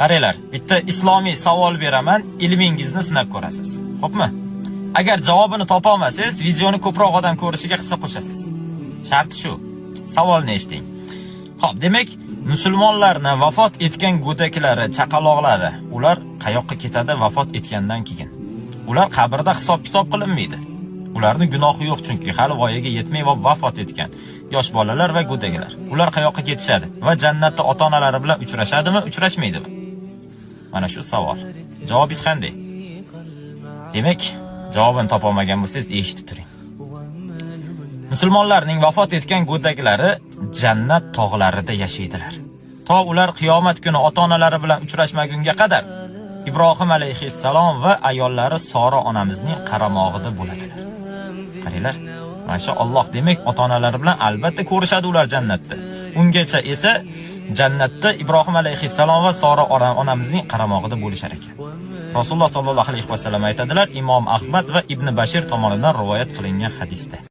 Qaranglar, bitta islomiy savol beraman, ilmingizni sinab ko'rasiz. Xo'pmi? Agar javobini topa olmasangiz, videoni ko'proq odam ko'rishiga hissa qo'shasiz. Sharti shu. Savolni eshiting. Xo'p, demak, musulmonlarning vafot etgan go'daklari, chaqaloqlari, ular qayoqqa ketadi vafot etgandan keyin? Ular qabrda hisob-kitob qilinmaydi. Ularning gunohi yo'q, chunki hali voyaga yetmay va vafot etgan yosh bolalar va go'daklar. Ular qayoqqa ketishadi va jannatda ota-onalari bilan uchrashadimi, uchrashmaydimi? Mana shu savol. Javobingiz qanday? Demak, javobini topa olmagan bo'lsangiz, eshitib turing. Musulmonlarning vafot etgan go'daklari jannat tog'larida yashaydilar. To ular qiyomat kuni ota-onalari bilan uchrashmagunga qadar Ibrohim alayhissalom va ayollari Sora onamizning qaramog'ida bo'ladilar. Qaranglar, mashalloh, demak ota-onalari bilan albatta ko'rishadi ular jannatda. Ungacha esa jannatda Ibrohim alayhissalom va Sora onamizning qaramog'ida bo'lishar ekan. Rasululloh sollallohu alayhi vasallam aytadilar, Imom Ahmad va Ibn Bashir tomonidan rivoyat qilingan hadisda.